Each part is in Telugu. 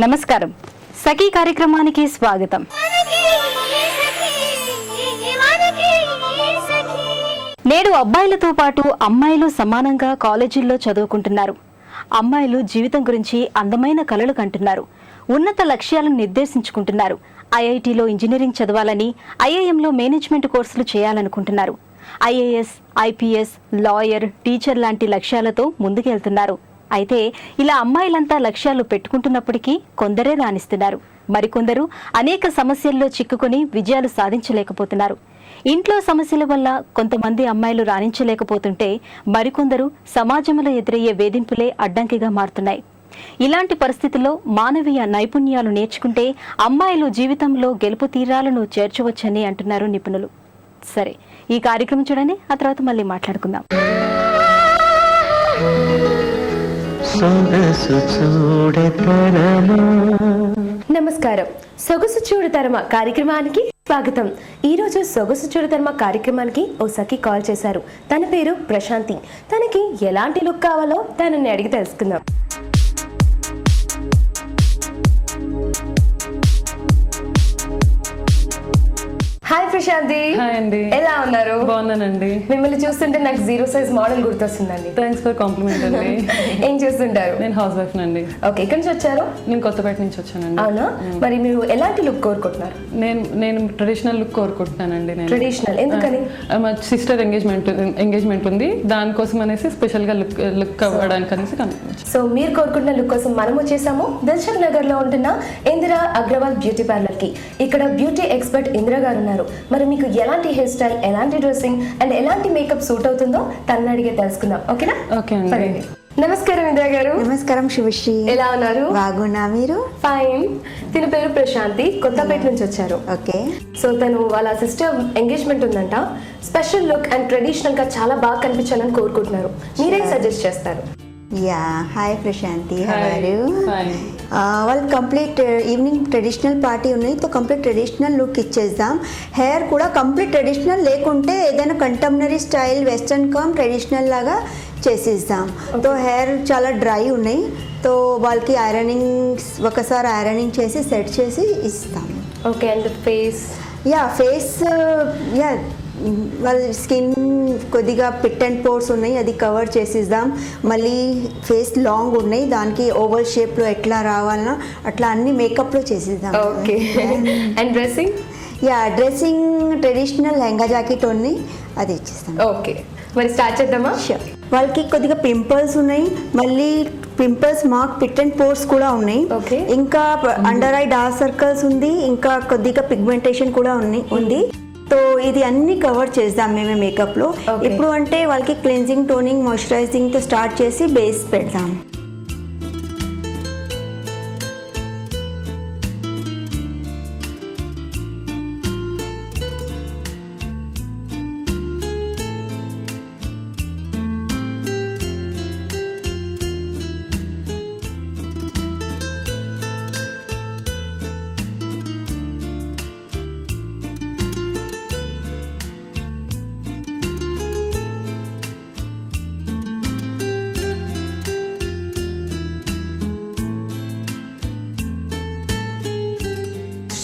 నమస్కారం. సఖీ కార్యక్రమానికి స్వాగతం. నేడు అబ్బాయిలతో పాటు అమ్మాయిలు సమానంగా కాలేజీల్లో చదువుకుంటున్నారు. అమ్మాయిలు జీవితం గురించి అందమైన కలలు కంటున్నారు. ఉన్నత లక్ష్యాలను నిర్దేశించుకుంటున్నారు. ఐఐటీలో ఇంజనీరింగ్ చదవాలని, ఐఐఎంలో మేనేజ్మెంట్ కోర్సులు చేయాలనుకుంటున్నారు. ఐఏఎస్, ఐపీఎస్, లాయర్, టీచర్ లాంటి లక్ష్యాలతో ముందుకెళ్తున్నారు. అయితే ఇలా అమ్మాయిలంతా లక్ష్యాలు పెట్టుకుంటున్నప్పటికీ కొందరే రాణిస్తున్నారు. మరికొందరు అనేక సమస్యల్లో చిక్కుకొని విజయాలు సాధించలేకపోతున్నారు. ఇంట్లో సమస్యల వల్ల కొంతమంది అమ్మాయిలు రాణించలేకపోతుంటే మరికొందరు సమాజంలో ఎదురయ్యే వేధింపులే అడ్డంకిగా మారుతున్నాయి. ఇలాంటి పరిస్థితుల్లో మానవీయ నైపుణ్యాలు నేర్చుకుంటే అమ్మాయిలు జీవితంలో గెలుపు తీరాలను చేర్చవచ్చని అంటున్నారు నిపుణులు. సరే, ఈ కార్యక్రమం చూడండి, ఆ తర్వాత మళ్ళీ మాట్లాడుకుందాం. నమస్కారం. సొగసు చూడతరమ కార్యక్రమానికి స్వాగతం. ఈ రోజు సొగసు చూడతరమ కార్యక్రమానికి ఓ సఖి కాల్ చేశారు. తన పేరు ప్రశాంతి. తనకి ఎలాంటి లుక్ కావాలో తనని అడిగి తెలుసుకుందాం. హాయ్ ప్రశాంతి. హాయ్ అండి. ఎలా ఉన్నారు? బాగున్నానండి. మిమ్మల్ని చూస్తుంటే నాకు 0 సైజ్ మోడల్ గుర్తొస్తుందండి. థ్యాంక్స్ ఫర్ కాంప్లిమెంట్ అండి. ఏం చేస్తుంటారు? నేను హౌస్ వైఫ్ నండి. ఓకే, ఎక్కడి నుంచి వచ్చారు? నేను కొత్తపేట నుంచి వచ్చానండి. అవునా? మరి మీరు ఎలాంటి లుక్ కోరుకుంటున్నారు? నేను ట్రెడిషనల్ లుక్ కోరుకుంటున్నానండి. నేను ట్రెడిషనల్ ఎందుకని? మా సిస్టర్ ఎంగేజ్మెంట్ ఉంది, దానికోసం అనేసి స్పెషల్ గా లుక్ అవ్వడానికి అనేసి కనుక్కోవచ్చు. సో మీరు కోరుకుంటున్న లుక్ కోసం మనం వచ్చేసాము దిల్షుక్ నగర్ లో ఉంటున్న ఇందిరా అగ్రవాల్ బ్యూటీ పార్లర్ కి. ఇక్కడ బ్యూటీ ఎక్స్పర్ట్ ఇందిరా గారు ఉన్నారు. మరి మీకు ఎలాంటి హెయిర్ స్టైల్, ఎలాంటి డ్రెస్సింగ్ అండ్ ఎలాంటి మేకప్ సూట్ అవుతుందో తనని అడిగే తెలుసుకుందాం. ఓకేనా? ఓకే అండి. నమస్కారం ఇందిరా గారు. నమస్కారం శివశ్రీ. ఎలా ఉన్నారు? బాగున్నా, మీరు? ఫైన్. తిన పేరు ప్రశాంతి, కొత్తపేట నుంచి వచ్చారు. ఓకే. సో తను వాళ్ళ సిస్టర్ ఎంగేజ్మెంట్ ఉందంట. స్పెషల్ లుక్ అండ్ ట్రెడిషనల్ గా చాలా బాగా కనిపించాలని కోరుకుంటున్నారు. మీరేం సజెస్ట్ చేస్తారు? Yeah, hi Prashanthi, how are you? Fine. వాళ్ళు కంప్లీట్ ఈవినింగ్ ట్రెడిషనల్ పార్టీ ఉన్నాయి, తో కంప్లీట్ ట్రెడిషనల్ లుక్ ఇచ్చేద్దాం. హెయిర్ కూడా కంప్లీట్ ట్రెడిషనల్ లేకుంటే ఏదైనా contemporary style western cum traditional లాగా చేసేద్దాం. తో హెయిర్ చాలా డ్రై ఉన్నాయి, తో వాళ్ళకి ఒకసారి ఐరనింగ్ చేసి సెట్ చేసి ఇస్తాం. ఓకే. And face? ఫేస్ వాళ్ళ స్కిన్ కొద్దిగా పిట్ అండ్ పోర్స్ ఉన్నాయి, అది కవర్ చేసిద్దాం. మళ్ళీ ఫేస్ లాంగ్ ఉన్నాయి, దానికి ఓవల్ షేప్లో ఎట్లా రావాలన్నా అట్లా అన్ని మేకప్లో చేసిద్దాం. Okay. And dressing? Dressing traditional lehenga jacket ఉంది, అది ఇచ్చేస్తాం. ఓకే, మరి స్టార్ట్ చేద్దామా? షూర్. వాళ్ళకి కొద్దిగా పింపుల్స్ ఉన్నాయి, మళ్ళీ pimples mark pit and pores కూడా ఉన్నాయి. Okay. ఇంకా అండర్ ఐ డార్క్ సర్కిల్స్ ఉంది, ఇంకా కొద్దిగా పిగ్మెంటేషన్ కూడా ఉంది. సో ఇది అన్ని కవర్ చేద్దాం మేమే మేకప్లో. ఇప్పుడు అంటే వాళ్ళకి క్లెన్జింగ్, టోనింగ్, మాయిశ్చరైజింగ్తో స్టార్ట్ చేసి బేస్ పెడదాం.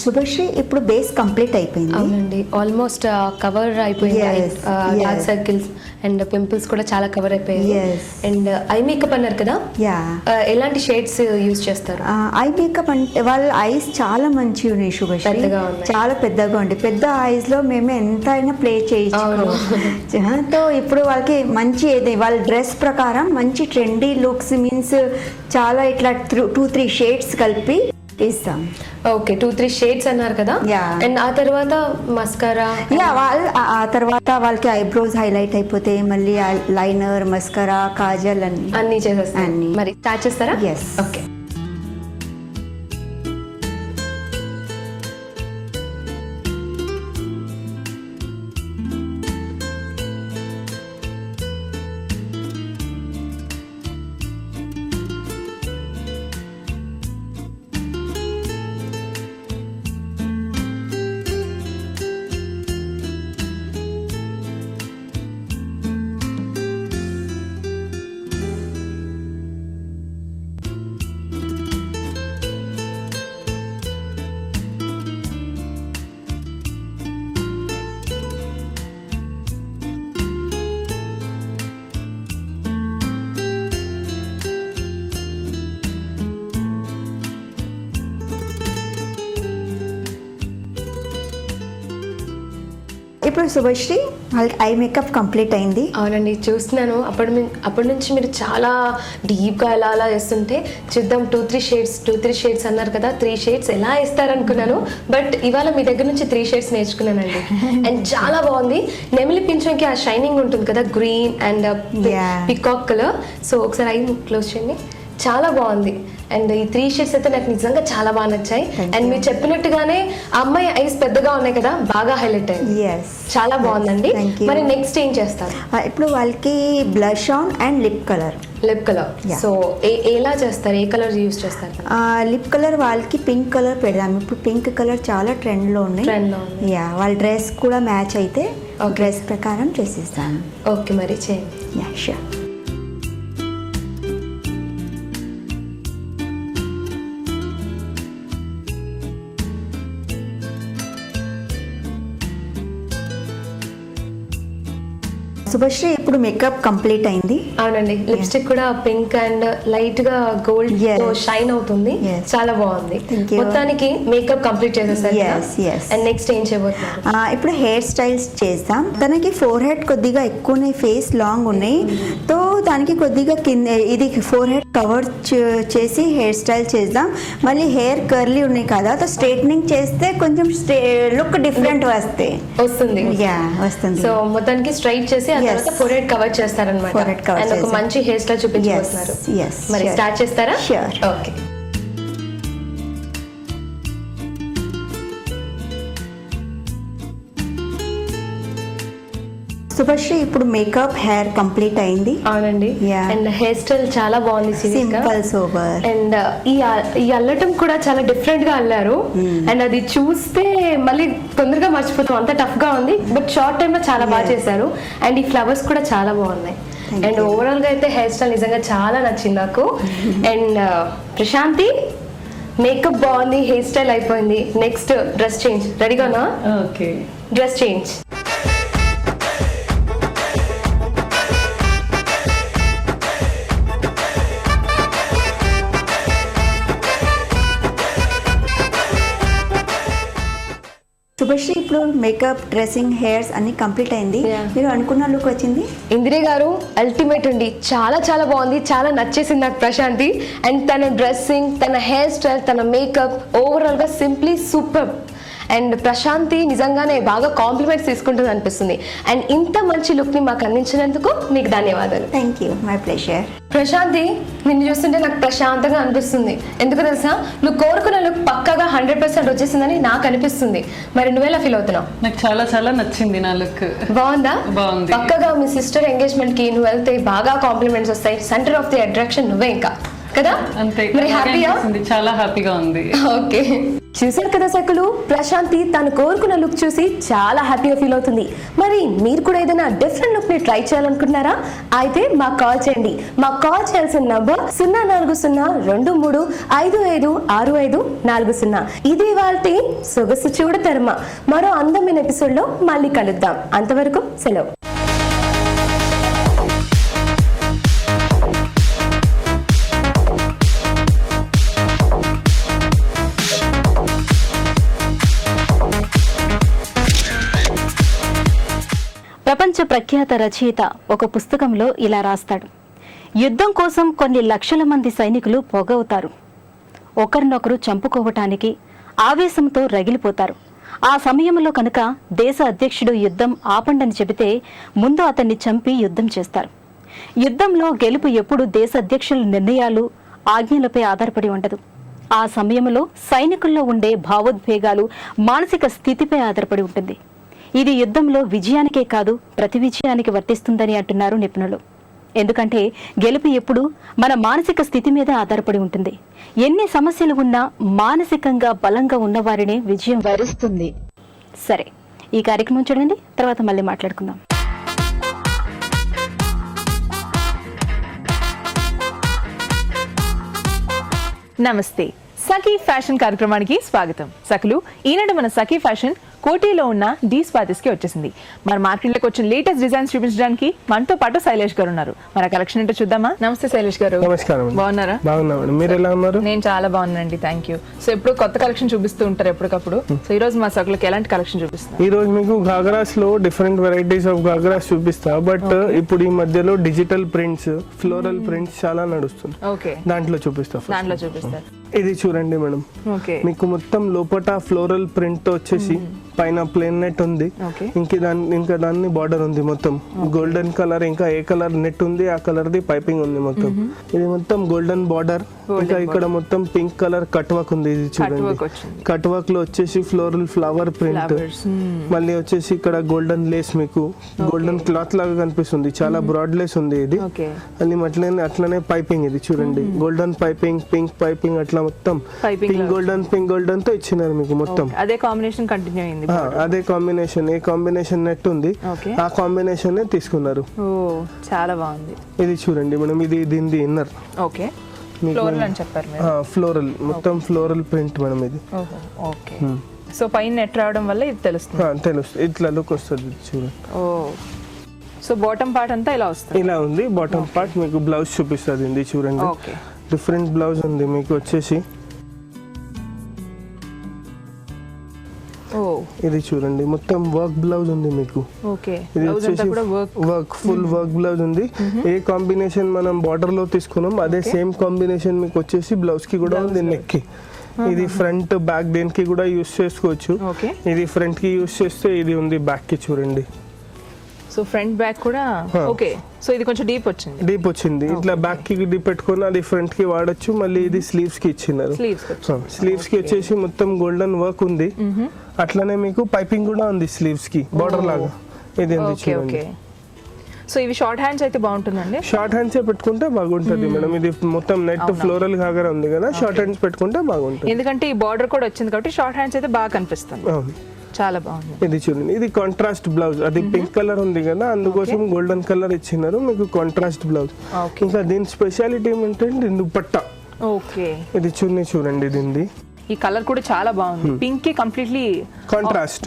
శుభశ్రీ, ఇప్పుడు బేస్ కంప్లీట్ అయిపోయింది. అవునండి, ఆల్మోస్ట్ కవర్ అయిపోయింది. డార్క్ సర్కిల్స్ అండ్ పింపుల్స్ కూడా చాలా కవర్ అయిపోయాయి. అండ్ ఐ మేకప్ అన్నారు కదా, ఎలాంటి షేడ్స్ యూజ్ చేస్తారు? ఐ మేకప్ అంటే వాళ్ళ ఐస్ చాలా మంచిగా ఉన్నాయి శుభశ్రీ, చాలా పెద్దగా ఉంది. పెద్ద ఐస్ లో మేము ఎంత అయినా ప్లే చేయొచ్చు. ఇప్పుడు వాళ్ళకి మంచి వాళ్ళ డ్రెస్ ప్రకారం మంచి ట్రెండీ లుక్స్ మీన్స్ చాలా ఇట్లా 2-3 షేడ్స్ కలిపి ఇస్తాం. ఓకే, 2-3 షేడ్స్ అన్నారు కదా. అండ్ ఆ తర్వాత మస్కారా? ఆ తర్వాత వాళ్ళకి ఐబ్రోస్ హైలైట్ అయిపోతే మళ్ళీ లైనర్, మస్కారా, కాజల్ అన్ని చేసేస్తాం. మరి స్టార్ట్ చేస్తారా? ఎస్. ఓకే. ఇప్పుడు శుభశ్రీ వాళ్ళకి ఐ మేకప్ కంప్లీట్ అయింది. అవునండి, చూస్తున్నాను. అప్పటి నుంచి మీరు చాలా డీప్గా అలా వేస్తుంటే చూద్దాం. 2-3 షేడ్స్ అన్నారు కదా, 3 షేడ్స్ ఎలా వేస్తారనుకున్నాను. బట్ ఇవాళ మీ దగ్గర నుంచి 3 షేడ్స్ నేర్చుకున్నానండి. అండ్ చాలా బాగుంది. నెమిలి పింఛంకి ఆ షైనింగ్ ఉంటుంది కదా, green and peacock colour. So ఒకసారి ఐ క్లోజ్ చేయండి. చాలా బాగుంది. అండ్ ఈ 3 షేడ్స్ అయితే నాకు నిజంగా చాలా బాగా నచ్చాయి. అండ్ మీరు చెప్పినట్టుగానే ఆ అమ్మాయి ఐస్ పెద్దగా ఉన్నాయి కదా, బాగా హైలైట్ అయ్యింది. చాలా బాగుందండి. మరి నెక్స్ట్ ఏం చేస్తారు? ఇప్పుడు వాళ్ళకి blush on and lip colour. So ఎలా చేస్తారు? ఏ కలర్ యూస్ చేస్తారు? లిప్ కలర్ వాళ్ళకి పింక్ కలర్ పెడదాం. ఇప్పుడు పింక్ కలర్ చాలా ట్రెండ్లో ఉన్నాయి. యా, వాళ్ళ డ్రెస్ కూడా మ్యాచ్ అయితే డ్రెస్ ప్రకారం చేసేస్తాను. ఓకే, మరి చేయండి. Yeah, sure. శుభశ్రీ ఇప్పుడు మేకప్ కంప్లీట్ అయింది. అవునండి, లిప్స్టిక్ కూడా పింక్ అండ్ లైట్ గా గోల్డ్ షైన్ అవుతుంది. చాలా బాగుంది. మొత్తానికి మేకప్ కంప్లీట్ చేసేసారు. అండ్ నెక్స్ట్ ఏం చేయబోతున్నారు? ఇప్పుడు హెయిర్ స్టైల్స్ చేద్దాం. తనకి ఫోర్ హెడ్ కొద్దిగా ఎక్కువ ఉన్నాయి, ఫేస్ లాంగ్ ఉన్నాయి. తో దానికి కొద్దిగా కింద ఇది ఫోర్ హెడ్ కవర్ చేసి హెయిర్ స్టైల్ చేద్దాం. మళ్ళీ హెయిర్ కర్లీ ఉన్నాయి కదా, తో స్ట్రైట్నింగ్ చేస్తే కొంచెం లుక్ డిఫరెంట్ వస్తుంది. సో మొత్తానికి స్ట్రైట్ చేసి ఫోర్ హెడ్ కవర్ చేస్తారన్నమాట. అండ్ ఒక మంచి హెయిర్ స్టైల్ చూపించబోతున్నారు. మరి స్టార్ట్ చేస్తారా? ఓకే. శుభశ్రీ ఇప్పుడు మేకప్ హెయిర్ కంప్లీట్ అయింది. అవునండి, అండ్ హెయిర్ స్టైల్ చాలా బాగుంది. Simple sober. అండ్ ఈ అల్లటం కూడా చాలా డిఫరెంట్ గా అల్లారు. అండ్ అది చూస్తే మళ్ళీ తొందరగా మర్చిపోతాం, అంత టఫ్ గా ఉంది. బట్ షార్ట్ టైమ్ లో చాలా బాగా చేశారు. అండ్ ఈ ఫ్లవర్స్ కూడా చాలా బాగున్నాయి. అండ్ ఓవరాల్ గా అయితే హెయిర్ స్టైల్ నిజంగా చాలా నచ్చింది నాకు. అండ్ ప్రశాంతి, మేకప్ బాగుంది, హెయిర్ స్టైల్ అయిపోయింది. Next dress change. రెడీగానా? Okay, dress change. శుభశ్రీ ఇప్పుడు మేకప్, డ్రెస్సింగ్, హెయిర్స్ అన్ని కంప్లీట్ అయింది. మీరు అనుకున్న లుక్ వచ్చింది. ఇందిరే గారు అల్టిమేట్ అండి, చాలా చాలా బాగుంది. చాలా నచ్చేసింది నాకు ప్రశాంతి. అండ్ తన డ్రెస్సింగ్, తన హెయిర్ స్టైల్, తన మేకప్ ఓవరాల్ గా సింప్లీ సూపర్. అండ్ ప్రశాంతి నిజంగానే బాగా కాంప్లిమెంట్స్ తీసుకుంటుంది అనిపిస్తుంది. అండ్ ఇంత మంచి లుక్ ని మాకు అందించినందుకు మీకు ధన్యవాదాలు. Thank you, my pleasure. Prashanthi, నిన్ను చూస్తుంటే నాకు ప్రశాంతంగా అనిపిస్తుంది. ఎందుకు తెలుసా, నువ్వు కోరుకున్న లుక్ పక్కగా 100% వచ్చేసిందని నాకు అనిపిస్తుంది. మరి నువ్వెలా ఫీల్ అవుతున్నావు? నాకు చాలా చాలా నచ్చింది నా లుక్. బాగుందా? బాగుంది. పక్కగా మీ సిస్టర్ ఎంగేజ్మెంట్ కి నువ్వు వెళ్తే బాగా కాంప్లిమెంట్స్ వస్తాయి. సెంటర్ ఆఫ్ ది అట్రాక్షన్ నువ్వే ఇంకా కదా. అంతే, మరి హ్యాపీయా? చాలా హ్యాపీగా ఉంది. ఓకే, చూసారు కదా సకులు, ప్రశాంతి తను కోరుకున్న లుక్ చూసి చాలా హ్యాపీగా ఫీల్ అవుతుంది. మరి మీరు కూడా ఏదైనా డిఫరెంట్ లుక్ ని ట్రై చేయాలనుకుంటున్నారా? అయితే మాకు కాల్ చేయండి. మాకు కాల్ చేయాల్సిన నంబర్ 0402355640. ఇది వాళ్ళ సొగసు చూడతరమ. మరో అందమైన ఎపిసోడ్ లో మళ్ళీ కలుద్దాం. అంతవరకు సెలవు. ప్రపంచ ప్రఖ్యాత రచయిత ఒక పుస్తకంలో ఇలా రాస్తాడు: యుద్ధం కోసం కొన్ని లక్షల మంది సైనికులు పొగవుతారు. ఒకరినొకరు చంపుకోవటానికి ఆవేశంతో రగిలిపోతారు. ఆ సమయంలో కనుక దేశ అధ్యక్షుడు యుద్ధం ఆపండని చెబితే ముందు అతన్ని చంపి యుద్ధం చేస్తారు. యుద్ధంలో గెలుపు ఎప్పుడు దేశ అధ్యక్షుల నిర్ణయాలు, ఆజ్ఞలపై ఆధారపడి ఉండదు. ఆ సమయంలో సైనికుల్లో ఉండే భావోద్వేగాలు, మానసిక స్థితిపై ఆధారపడి ఉంటుంది. ఇది యుద్ధంలో విజయానికే కాదు, ప్రతి విజయానికి వర్తిస్తుందని అంటున్నారు నిపుణులు. ఎందుకంటే గెలుపు ఎప్పుడు మన మానసిక స్థితి మీద ఆధారపడి ఉంటుంది. ఎన్ని సమస్యలు ఉన్నా మానసికంగా బలంగా ఉన్నవారినే విజయం వరిస్తుంది. సరే, ఈ కార్యక్రమం చూడండి, తర్వాత మళ్ళీ మాట్లాడుకుందాం. నమస్తే, సఖీ ఫ్యాషన్ కార్యక్రమానికి స్వాగతం. సఖులు, ఈనాడు మన సఖీ ఫ్యాషన్ కోటిలో ఉన్న డీ స్పాతిస్ కి వచ్చేసింది. మరి మార్కెట్లోకి వచ్చిన లేటెస్ట్ డిజైన్స్ చూపించడానికి మనతో పాటు శైలేష్ గారు ఉన్నారు. మరి ఆ కలెక్షన్ ఏంటో చూద్దామా? నమస్తే శైలేష్ గారు. నమస్కారం. బాగున్నారా? బాగున్నామండి, మీరు ఎలా ఉన్నారు? నేను చాలా బాగున్నానండి, థ్యాంక్ యూ. సో ఎప్పుడు కొత్త కలెక్షన్ చూపిస్తూ ఉంటారు ఎప్పటికప్పుడు. సో ఈ రోజు మా సకులకి ఎలాంటి కలెక్షన్ చూపిస్తున్నారు? ఈ రోజు మీకు గాగ్రాస్ లో డిఫరెంట్ వెరైటీస్ ఆఫ్ గాగ్రాస్ చూపిస్తా. బట్ ఇప్పుడు ఈ మధ్యలో డిజిటల్ ప్రింట్స్, ఫ్లోరల్ ప్రింట్స్ చాలా నడుస్తుంది. ఓకే, దాంట్లో చూపిస్తా. దాంట్లో చూపిస్తారు. ఇది చూడండి మేడం, ఓకే, మీకు మొత్తం లోపట ఫ్లోరల్ ప్రింట్ తో వచ్చేసి పైన ప్లేన్ నెట్ ఉంది. ఓకే, ఇంకా దాన్ని బార్డర్ ఉంది మొత్తం గోల్డెన్ కలర్. ఇంకా ఏ కలర్ నెట్ ఉంది ఆ కలర్ ది పైపింగ్ ఉంది మొత్తం. ఇది మొత్తం గోల్డెన్ బార్డర్. ఇంకా ఇక్కడ మొత్తం పింక్ కలర్ కట్ వర్క్ ఉంది. ఇది చూడండి, కట్ వర్క్ లో వచ్చేసి ఫ్లోరల్ ఫ్లవర్ ప్రింట్. మళ్ళీ వచ్చేసి ఇక్కడ గోల్డెన్ లేస్, మీకు గోల్డెన్ క్లాత్ లాగా కనిపిస్తుంది. చాలా బ్రాడ్ లేస్ ఉంది ఇది. అది అట్లనే పైపింగ్. ఇది చూడండి, గోల్డెన్ పైపింగ్, పింక్ పైపింగ్, అట్లా మొత్తం పింక్ గోల్డెన్ తో ఇచ్చినారు మీకు మొత్తం. అదే కాంబినేషన్ కంటిన్యూ అయింది. అదే కాంబినేషన్, ఏ కాంబినేషన్ నెట్ ఉంది ఆ కాంబినేషన్ తీసుకున్నారు. చాలా బాగుంది. ఇది చూడండి మేడం, ఇది దీనిది ఇన్నర్. ఓకే, ఫ్లోరల్ అని చెప్పారు మీరు. ఫ్లోరల్, మొత్తం ఫ్లోరల్ ప్రింట్ మేడం ఇది. ఓకే, సో పైన నెట్ రావడం వల్ల ఇది తెలుస్తుంది. తెలుస్తుంది, ఇట్లా లుక్ వస్తుంది చూడండి. ఓ, సో బాటమ్ పార్ట్ అంతా ఇలా వస్తుంది. ఇలా ఉంది బాటమ్ పార్ట్. మీకు బ్లౌజ్ చూపిస్తుంది. ఇది చూడండి, ఓకే, డిఫరెంట్ బ్లౌజ్ ఉంది మీకు వచ్చేసి. ఇది చూడండి, మొత్తం వర్క్ బ్లౌజ్ ఉంది మీకు. ఓకే, ఇది వచ్చేసి వర్క్, ఫుల్ వర్క్ బ్లౌజ్ ఉంది. ఏ కాంబినేషన్ మనం బార్డర్ లో తీసుకున్నాం అదే సేమ్ కాంబినేషన్ మీకు వచ్చేసి బ్లౌజ్ కి కూడా ఉంది, నెక్ కి. ఇది ఫ్రంట్ బ్యాక్ దేనికి కూడా యూస్ చేసుకోవచ్చు. ఇది ఫ్రంట్ కి యూస్ చేస్తే ఇది ఉంది బ్యాక్ కి చూడండి. సో ఫ్రంట్ బ్యాక్ కూడా ఓకే. సో ఇది కొంచెం డీప్ వచ్చింది. ఇట్లా బ్యాక్ కి డీప్ పెట్టుకొని అది ఫ్రంట్ కి వాడచ్చు. మళ్ళీ ఇది స్లీవ్స్ కి ఇచ్చినారు. స్లీవ్స్ కి వచ్చేసి మొత్తం గోల్డెన్ వర్క్ ఉంది. అట్లనే మీకు పైపింగ్ కూడా ఉంది స్లీవ్స్ కి, బార్డర్ లాగా. ఇది చూడండి. సో ఇవి షార్ట్ హ్యాండ్స్ అయితే బాగుంటుందండి. షార్ట్ హ్యాండ్స్ పెట్టుకుంటే బాగుంటది మేడం. ఇది మొత్తం నెట్ ఫ్లోరల్ గాగర ఉంది కదా, షార్ట్ హ్యాండ్స్ పెట్టుకుంటే బాగుంటుంది. ఎందుకంటే ఈ బార్డర్ కూడా వచ్చింది కాబట్టి షార్ట్ హ్యాండ్స్ అయితే బాగా కనిపిస్తుంది. చాలా బాగుంది. ఇది చూడండి, ఇది కాంట్రాస్ట్ బ్లౌజ్. అది పింక్ కలర్ ఉంది కదా, అందుకోసం గోల్డెన్ కలర్ ఇచ్చినారు మీకు కాంట్రాస్ట్ బ్లౌజ్. ఇంకా దీని స్పెషాలిటీ ఏమంటే దుపట్టా. ఓకే, ఇది చూడండి, దీనిది ఈ కలర్ కూడా చాలా బాగుంది. పింక్ కి కంప్లీట్లీ కాంట్రాస్ట్,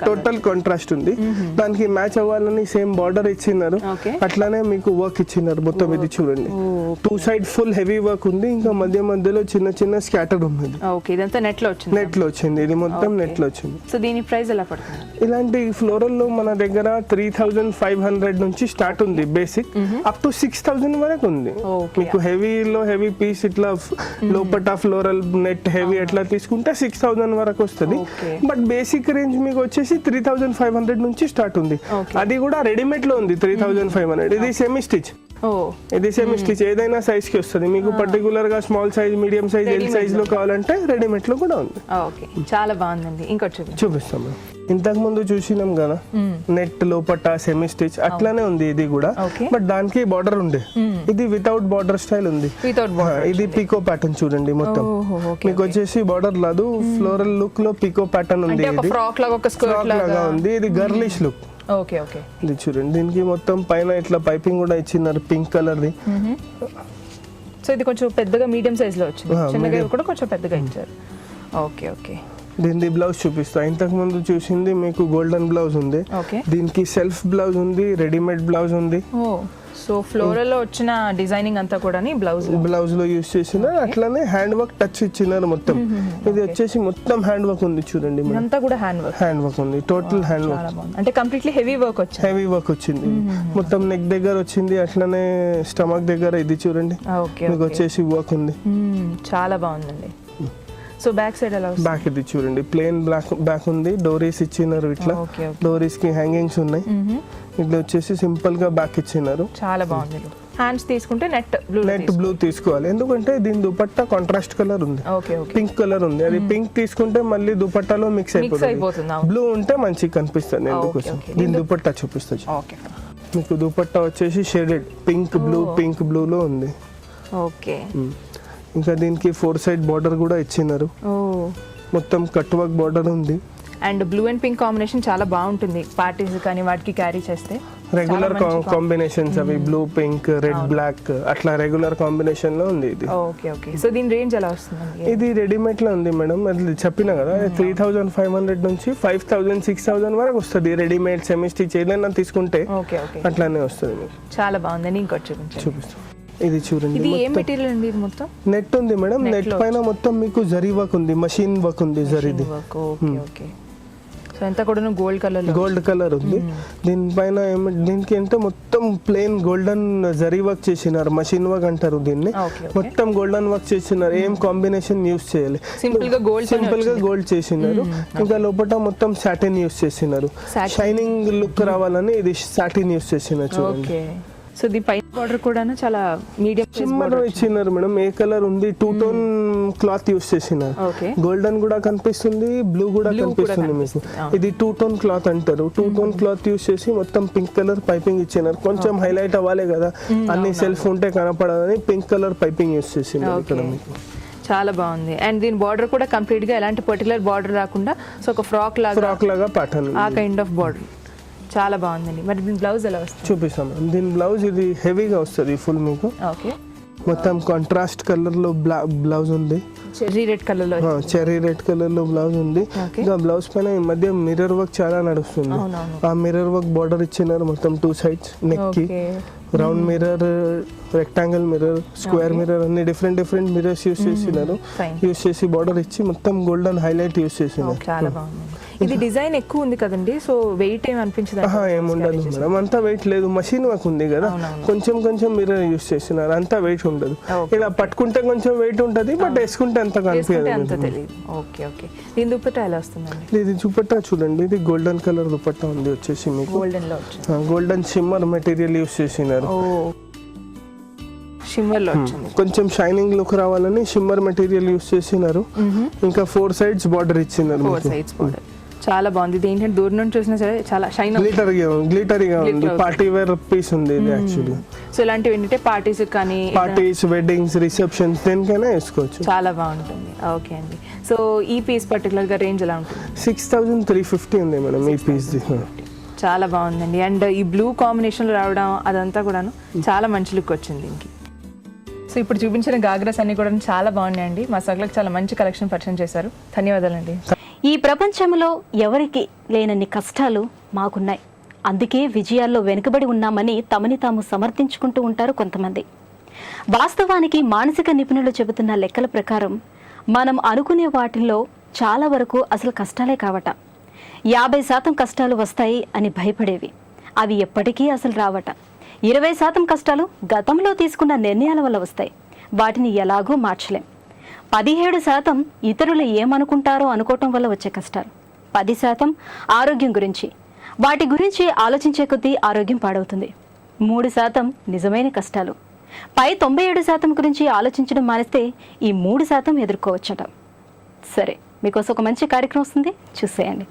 టోటల్ కాంట్రాస్ట్ ఉంది. దానికి మ్యాచ్ అవ్వాలని సేమ్ బార్డర్ ఇచ్చినారు. అట్లానే మీకు వర్క్ ఇచ్చినారు మొత్తం. ఇది చూడండి, two side full heavy work ఉంది. ఇంకా మధ్యలో చిన్న స్కాటర్ ఉంది. ఓకే, ఇదంతా నెట్ లో వచ్చింది. ఇది మొత్తం నెట్ లో వచ్చింది. సో దీని ప్రైస్ ఎలా పడుతుంది? ఇలాంటి ఫ్లోరల్ లో మన దగ్గర 3500 నుంచి స్టార్ట్ ఉంది బేసిక్, అప్ టు 6000 వరకు ఉంది. మీకు హెవీలో హెవీ పీస్ ఇట్లా లోపట ఫ్లోరల్ నెట్ హెవీ అట్లా తీసుకుంటే 6000 వరకు వస్తుంది. బట్ బేసిక్ రేంజ్ మీకు వచ్చేసి 3500 నుంచి స్టార్ట్ ఉంది. అది కూడా రెడీమేడ్ లో ఉంది 3500. ఇది సెమీ స్టిచ్. ఏదైనా సైజ్ కి వస్తుంది మీకు. పర్టికులర్ గా small size, medium size, L size లో కావాలంటే రెడీమేడ్ లో కూడా ఉంది. చాలా బాగుందండి. ఇంకోటి చూపిస్తాం. ఇంతకు ముందు చూసినాం కదా నెట్ లోపట సెమీ స్టిచ్, అట్లానే ఉంది ఇది కూడా. బట్ దానికి బార్డర్ ఉండే, ఇది వితౌట్ బార్డర్ స్టైల్ ఉంది. ఇది పికో ప్యాటర్న్ చూడండి మొత్తం. మీకు వచ్చేసి బార్డర్ లేదు, ఫ్లోరల్ లుక్ లో పికో ప్యాటర్న్ ఉంది. ఇది ఫ్రాక్ లాగా ఉంది. ఇది గర్లిష్ లుక్. ఇది చూడండి, దీనికి మొత్తం పైన ఇట్లా పైపింగ్ కూడా ఇచ్చినారు పింక్ కలర్ ది. సో ఇది కొంచెం పెద్దగా మీడియం సైజ్ లో వచ్చింది, చిన్నగా కూడా కొంచెం పెద్దగా ఇచ్చారు. ఓకే, దీని బ్లౌజ్ చూపిస్తా. ఇంతకు ముందు చూసింది మీకు గోల్డెన్ బ్లౌజ్ ఉంది. దీనికి సెల్ఫ్ బ్లౌజ్ ఉంది, రెడీమేడ్ బ్లౌజ్ ఉంది. సో ఫ్లోరల్ లో వచ్చిన డిజైనింగ్ అంతా కూడా బ్లౌజ్ లో యూస్ చేసిన. అట్లానే హ్యాండ్ వర్క్ టచ్ ఇచ్చినారు మొత్తం. ఇది వచ్చేసి మొత్తం హ్యాండ్ వర్క్ ఉంది చూడండి. అంతా కూడా హ్యాండ్ వర్క్ ఉంది, టోటల్ హ్యాండ్ వర్క్. అంటే కంప్లీట్లీ హెవీ వర్క్ వచ్చింది. మొత్తం నెక్ దగ్గర వచ్చింది, అట్లానే స్టమక్ దగ్గర. ఇది చూడండి, మీకు వచ్చేసి వర్క్ ఉంది. చాలా బాగుందండి. సో బ్యాక్ సైడ్ ఎలా వస్తుంది? బ్యాక్ ఇది చూడండి, ప్లేన్ బ్యాక్ ఉంది. డోరీస్ ఇచ్చినారు, ఇట్లా డోరీస్ కి హ్యాంగింగ్స్ ఉన్నాయి. ఇట్లా వచ్చేసి సింపుల్ గా బ్యాక్ ఇచ్చినారు. చాలా బాగుంది. హ్యాండ్స్ తీసుకుంటే నెట్ బ్లూ తీసుకోవాలి, ఎందుకంటే దీని దుపట్టా కాంట్రాస్ట్ కలర్ ఉంది, పింక్ కలర్ ఉంది. అది పింక్ తీసుకుంటే మళ్ళీ దుపట్టాలో మిక్స్ అయిపోతుంది. బ్లూ ఉంటే మంచిగా కనిపిస్తుంది. ఎందుకోసం దీని దుపట్టా చూపిస్తా. మీకు దుపట్టా వచ్చేసి షేడెడ్ పింక్ బ్లూ లో ఉంది. ఓకే, ఇంకా దీనికి 4 సైడ్ బార్డర్ కూడా ఇచ్చినారు. మొత్తం కట్ వర్క్ బార్డర్ ఉంది. And blue and pink combination చాలా బాగుంటుంది పార్టీస్ కానీ వాటికి క్యారీ చేస్తే. రెగ్యులర్ కాంబినేషన్స్ అవి బ్లూ పింక్ రెడ్ బ్లాక్ అట్లా రెగ్యులర్ కాంబినేషన్ లో ఉంది ఇది. Okay okay. సో దీని రేంజ్ ఎలా వస్తుందండి? ఇది రెడీమేడ్ లో ఉంది మేడం, అది చెప్పిన కదా 3500 నుంచి 5000 6000 వరకు వస్తుంది. రెడీమేడ్ సెమీ స్టిచ్ ఏదైనా తీసుకుంటే ఓకే ఓకే అట్లానే వస్తుంది మీకు. చాలా బాగుందండి. ఇంకోటి చూపించండి. చూపిస్తాం. ఇది చూడండి, ఇది ఏ మెటీరియల్ అండి? ఇది మొత్తం నెట్ ఉంది మేడం. నెట్ పైన మొత్తం మీకు జరీ వర్క్ ఉంది, మషిన్ వర్క్ ఉంది జరీది. Okay okay. సో ఎంత కూడా గోల్డ్ కలర్ గోల్డ్ కలర్ ఉంది. దీనిపైన దీనికి అంటే మొత్తం ప్లెయిన్ గోల్డెన్ జరీ వర్క్ చేసినారు, మషిన్ వర్క్ అంటారు దీన్ని. మొత్తం గోల్డెన్ వర్క్ చేసినారు, ఏం కాంబినేషన్ యూస్ చేయాలి. సింపుల్ గా గోల్డ్ చేసినారు. ఇంకా లోపల మొత్తం సాటిన్ యూస్ చేసినారు, షైనింగ్ లుక్ రావాలని ఇది సాటిన్ యూస్ చేసినారు చూడండి. సో ది పై బార్డర్ కూడా చాలా మీడియం చిమ్మర్ ఇచ్చినారు మేడం. ఏ కలర్ ఉంది, 2 టోన్ క్లాత్ యూస్ చేసినారు. గోల్డెన్ కూడా కనిపిస్తుంది, బ్లూ కూడా కనిపిస్తుంది మీకు. ఇది 2 టోన్ క్లాత్ అంటారు. 2 టోన్ క్లాత్ యూస్ చేసి మొత్తం పింక్ కలర్ పైపింగ్ ఇచ్చినారు. కొంచెం హైలైట్ అవ్వాలి కదా, అన్ని సెల్ఫ్ ఉంటే కనపడదని పింక్ కలర్ పైపింగ్ యూస్ చేసినారు ఇక్కడ మీకు. చాలా బాగుంది. అండ్ దీని బార్డర్ కూడా కంప్లీట్ గా ఎలాంటి పర్టికులర్ బార్డర్ రాకుండా సో ఒక ఫ్రాక్ లాగా ప్యాటర్న్ ఆ కైండ్ ఆఫ్ బార్డర్ చాలా బాగుందండి. మరి దీని బ్లౌజ్ ఎలా వస్తుంది? చూపిస్తాం. దీని బ్లౌజ్ ఇది హెవీగా వస్తుంది ఫుల్ మీకు. ఓకే. మొత్తం కాంట్రాస్ట్ కలర్ లో బ్లౌజ్ ఉంది, చెర్రీ రెడ్ కలర్ లో. చెర్రీ రెడ్ కలర్ లో బ్లౌజ్ ఉంది. ఇంకా బ్లౌజ్ పైన ఈ మధ్య మిర్రర్ వర్క్ చాలా నడుస్తుంది. ఆ మిర్రర్ వర్క్ బార్డర్ ఇచ్చినారు మొత్తం 2 సైడ్స్ నెక్ కి. Round mirror, rectangle mirror, square mirror అన్ని డిఫరెంట్ మిర్రర్స్ యూస్ చేసినారు. యూస్ చేసి బార్డర్ ఇచ్చి మొత్తం గోల్డెన్ హైలైట్ యూస్ చేసినారు. చాలా బాగుంది. ఇది డిజైన్ ఎక్కువ ఉంది కదండి, సో వెయిట్ ఏం అనిపించదు? ఏముండదు మేడం, అంతా వెయిట్ లేదు. మషిన్ వర్క్ ఉంది కదా, కొంచెం మిర్రర్ యూస్ చేసినారు, అంతా వెయిట్ ఉండదు. ఇలా పట్టుకుంటే కొంచెం వెయిట్ ఉంటుంది, బట్ వేసుకుంటే అంత కనిపించదు. Okay okay. దీని దుపట్టా ఎలా వస్తుందండి? ఇది దుపట్టా చూడండి, ఇది గోల్డెన్ కలర్ దుపట్టా ఉంది వచ్చేసి మీకు. గోల్డెన్ లో గోల్డెన్ షిమ్మర్ మెటీరియల్ యూస్ చేసినారు. షిమ్మర్ లో వచ్చింది. కొంచెం షైనింగ్ లుక్ రావాలని షిమ్మర్ మెటీరియల్ యూస్ చేసినారు. ఇంకా 4 సైడ్స్ బార్డర్ ఇచ్చినారు. 4 సైడ్స్ బార్డర్ చాలా బాగుంది. ఇది ఏంటంటే దూరం నుంచి చూసినా సరే చాలా షైన్ గ్లిటరీగా ఉంది. పార్టీ వేర్ పీస్ ఉంది ఇది యాక్చువల్లీ. సో ఇలాంటివి ఏంటంటే పార్టీస్ కానీ వెడ్డింగ్స్, రిసెప్షన్స్ దేనికైనా వేసుకోవచ్చు. చాలా బాగుంటుంది. ఓకే అండి. సో ఈ పీస్ పర్టికులర్ గా రేంజ్ ఎలా ఉంటుంది? 6350 ఉంది మేడం ఈ పీస్. చాలా బాగుందండి. అండ్ ఈ బ్లూ కాంబినేషన్ లో రావడం అదంతా కూడాను చాలా మంచి లుక్ వచ్చింది దీనికి. సో ఇప్పుడు చూపించిన గాగ్రాస్ అన్ని కూడా చాలా బాగున్నాయండి. మా సగలకు చాలా మంచి కలెక్షన్ పరిచయం చేశారు. ధన్యవాదాలండి. ఈ ప్రపంచంలో ఎవరికి లేనన్ని కష్టాలు మాకున్నాయి, అందుకే విజయాల్లో వెనుకబడి ఉన్నామని తమని తాము సమర్థించుకుంటూ ఉంటారు కొంతమంది. వాస్తవానికి మానసిక నిపుణులు చెబుతున్న లెక్కల ప్రకారం మనం అనుకునే వాటిల్లో చాలా వరకు అసలు కష్టాలే కావట. 50% కష్టాలు వస్తాయి అని భయపడేవి, అవి ఎప్పటికీ అసలు రావట. 20% కష్టాలు గతంలో తీసుకున్న నిర్ణయాల వల్ల వస్తాయి, వాటిని ఎలాగో మార్చలేం. 17% ఇతరులు ఏమనుకుంటారో అనుకోవటం వల్ల వచ్చే కష్టాలు. 10% ఆరోగ్యం గురించి, వాటి గురించి ఆలోచించే కొద్దీ ఆరోగ్యం పాడవుతుంది. 3% నిజమైన కష్టాలు. పై 97% గురించి ఆలోచించడం మానేస్తే ఈ 3% ఎదుర్కోవచ్చట. సరే, మీకోసం ఒక మంచి కార్యక్రమం వస్తుంది, చూసేయండి.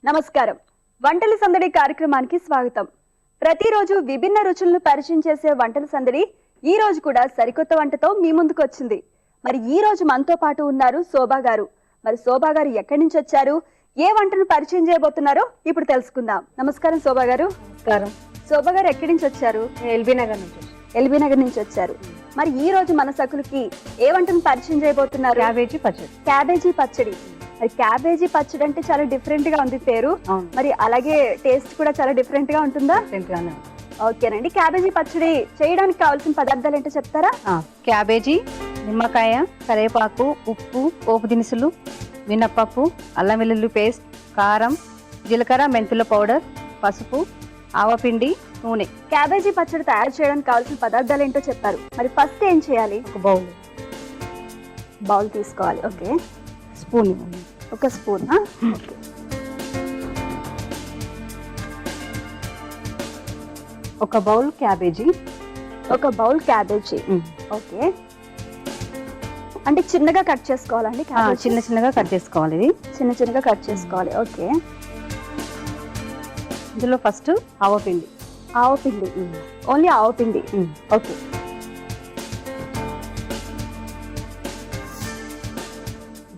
నమస్కారం. వంటల సందడి కార్యక్రమానికి స్వాగతం. ప్రతిరోజు విభిన్న రుచులను పరిచయం చేసే వంటల సందడి ఈ రోజు కూడా సరికొత్త వంటతో మీ ముందుకు వచ్చింది. మరి ఈ రోజు మనతో పాటు ఉన్నారు శోభా గారు. మరి శోభా గారు ఎక్కడి నుంచి వచ్చారు, ఏ వంటను పరిచయం చేయబోతున్నారో ఇప్పుడు తెలుసుకుందాం. నమస్కారం శోభా గారు. నమస్కారం. శోభా గారు ఎక్కడి నుంచి వచ్చారు? ఎల్బీ నగర్ నుంచి వచ్చారు. మరి ఈ రోజు మన సకులకి ఏ వంటను పరిచయం చేయబోతున్నారు? క్యాబేజీ పచ్చడి. మరి క్యాబేజీ పచ్చడి అంటే చాలా డిఫరెంట్ గా ఉంది పేరు, మరి అలాగే టేస్ట్ కూడా చాలా డిఫరెంట్ గా ఉంటుందా? ఓకేనండి. క్యాబేజీ పచ్చడి చేయడానికి కావాల్సిన పదార్థాలు ఏంటో చెప్తారా? క్యాబేజీ, నిమ్మకాయ, కరివేపాకు, ఉప్పు, పోపు దినుసులు, మినప్పప్పు, అల్లం వెల్లుల్లి పేస్ట్, కారం, జీలకర్ర, మెంతుల పౌడర్, పసుపు, ఆవపిండి, నూనె. క్యాబేజీ పచ్చడి తయారు చేయడానికి కావాల్సిన పదార్థాలు ఏంటో చెప్పారు. మరి ఫస్ట్ ఏం చేయాలి? ఒక బౌల్ తీసుకోవాలి. ఓకే. స్పూన్, ఒక స్పూన్. ఒక బౌల్ క్యాబేజీ. ఓకే. అంటే చిన్నగా కట్ చేసుకోవాలండి? చిన్నగా కట్ చేసుకోవాలి. ఇది చిన్నగా కట్ చేసుకోవాలి. ఓకే. ఇందులో ఫస్ట్ ఆవపిండి. ఓన్లీ ఆవపిండి. ఓకే.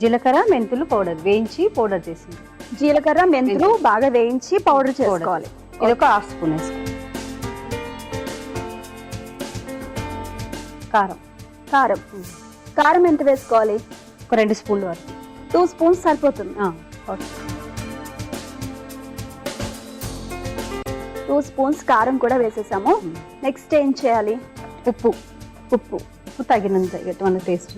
జీలకర్ర మెంతులు పౌడర్ వేయించి పౌడర్ చేసింది. జీలకర్ర మెంతులు బాగా వేయించి పౌడర్ చేసుకోవాలి. ఇది ఒక హాఫ్ స్పూన్ వేసుకోవాలి. కారం కారం కారం ఎంత వేసుకోవాలి? ఒక 2 స్పూన్ల వరకు. 2 స్పూన్స్ సరిపోతుంది. ఓకే. 2 స్పూన్స్ కారం కూడా వేసేసాము. నెక్స్ట్ ఏం చేయాలి? ఉప్పు ఉప్పు తగినంత మన టేస్ట్.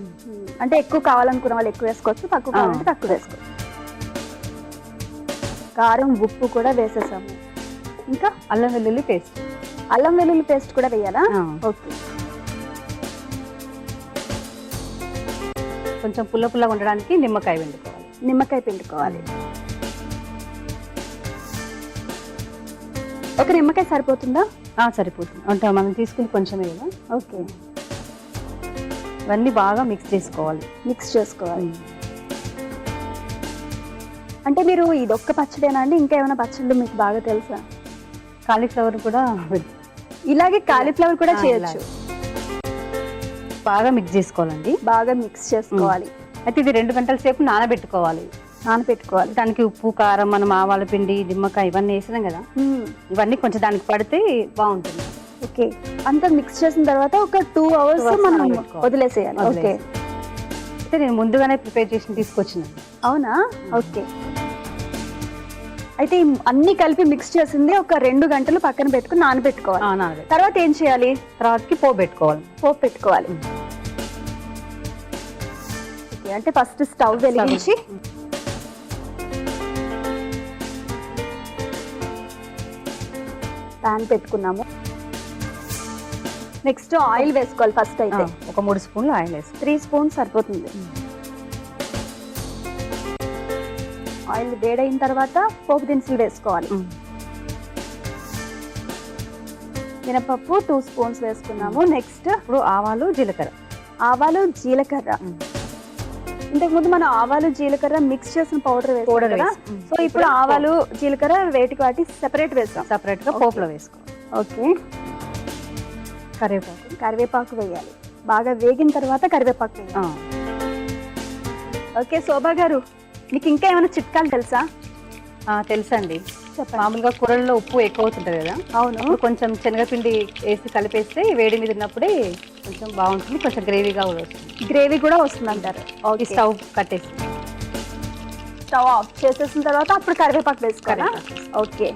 అంటే ఎక్కువ కావాలనుకున్న వాళ్ళు ఎక్కువ వేసుకోవచ్చు, తక్కువ కావాలంటే తక్కువ వేసుకోవచ్చు. కారం ఉప్పు కూడా వేసేసాము. ఇంకా అల్లం వెల్లుల్లి పేస్ట్. అల్లం వెల్లుల్లి పేస్ట్ కూడా వేయాలా? ఓకే. కొంచెం పుల్లగా ఉండడానికి నిమ్మకాయ పిండుకోవాలి. నిమ్మకాయ పిండుకోవాలి. ఒక నిమ్మకాయ సరిపోతుందా? సరిపోతుంది. అంటే మనం తీసుకుని కొంచెమే కదా. ఓకే. ఇవన్నీ బాగా మిక్స్ చేసుకోవాలి. మిక్స్ చేసుకోవాలి. అంటే మీరు ఇదొక్క పచ్చడేనా అండి, ఇంకా ఏమైనా పచ్చళ్ళు మీకు బాగా తెలుసా? కాలీఫ్లవర్ కూడా ఇలాగే కాలీఫ్లవర్ కూడా చేయొచ్చు. బాగా మిక్స్ చేసుకోవాలండి. బాగా మిక్స్ చేసుకోవాలి. అయితే ఇది 2 గంటల సేపు నానబెట్టుకోవాలి. దానికి ఉప్పు కారం మనం ఆవాల పిండి నిమ్మకాయ ఇవన్నీ వేసినాం కదా, ఇవన్నీ కొంచెం దానికి పడితే బాగుంటుంది. ఓకే. అంతా మిక్స్ చేసిన తర్వాత ఒక 2 అవర్స్ మనం వదిలేసేయాలి. ఓకే. అయితే నేను ముందుగానే ప్రిపేర్ చేసి తీసుకొచ్చినాను. అవునా? ఓకే. అయితే అన్ని కలిపి మిక్స్ చేసింది ఒక 2 గంటలు పక్కన పెట్టుకుని నానబెట్టుకోవాలి. తర్వాత ఏం చేయాలి? తర్వాతకి పోపు పెట్టుకోవాలి. ఓకే. అంటే ఫస్ట్ స్టవ్ వెలిగించి ప్యాన్ పెట్టుకున్నాము. నెక్స్ట్ ఆయిల్ వేసుకోవాలి. ఫస్ట్ అయితే ఒక 3 స్పూన్లు ఆయిల్ వేసుకోవాలి. 3 స్పూన్స్ సరిపోతుంది. ఆయిల్ వేడైన తర్వాత పోపు దినుసులు వేసుకోవాలి. మినపప్పు 2 స్పూన్స్ వేసుకున్నాము. నెక్స్ట్ ఇప్పుడు ఆవాలు జీలకర్ర. ఇంతకుముందు మనం ఆవాలు జీలకర్ర మిక్స్ చేసిన పౌడర్ వేసుకోవాలి. సో ఇప్పుడు ఆవాలు జీలకర్ర వేటికి వాటి సెపరేట్ వేస్తాం. సెపరేట్ గా పోపులో వేసుకోవాలి. ఓకే. కరివేపాకు వేయాలి. బాగా వేగిన తర్వాత కరివేపాకు వేయాలి. ఓకే. శోభా గారు, మీకు ఇంకా ఏమైనా చిట్కాలు తెలుసా? తెలుసండి. మామూలుగా కూరల్లో ఉప్పు ఎక్కువ అవుతుంటది కదా. అవును. కొంచెం శనగపిండి వేసి కలిపేస్తే వేడి మీద ఉన్నప్పుడే కొంచెం బాగుంటుంది. కొంచెం గ్రేవీగా కూడా వస్తుంది. గ్రేవీ కూడా వస్తుంది అంటారు. ఓకే. స్టవ్ కట్టేసి స్టవ్ ఆఫ్ చేసేసిన తర్వాత అప్పుడు కరివేపాకు వేసుకోవాలి. ఓకే.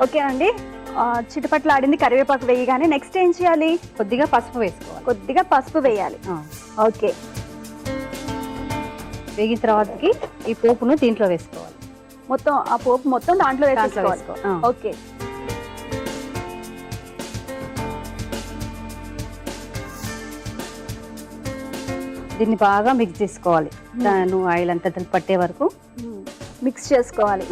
ఓకే అండి. చిటపట్లు ఆడింది కరివేపాకు వేయగానే నెక్స్ట్ ఏం చేయాలి? కొద్దిగా పసుపు వేయాలి. ఓకే. వేగిన తర్వాతకి ఈ పోపును దీంట్లో వేసుకోవాలి. మొత్తం ఆ పోపు మొత్తం దాంట్లో వేసుకోవాలి. ఓకే. దీన్ని బాగా మిక్స్ చేసుకోవాలి. ఆయిల్ అంతా పట్టే వరకు మిక్స్ చేసుకోవాలి.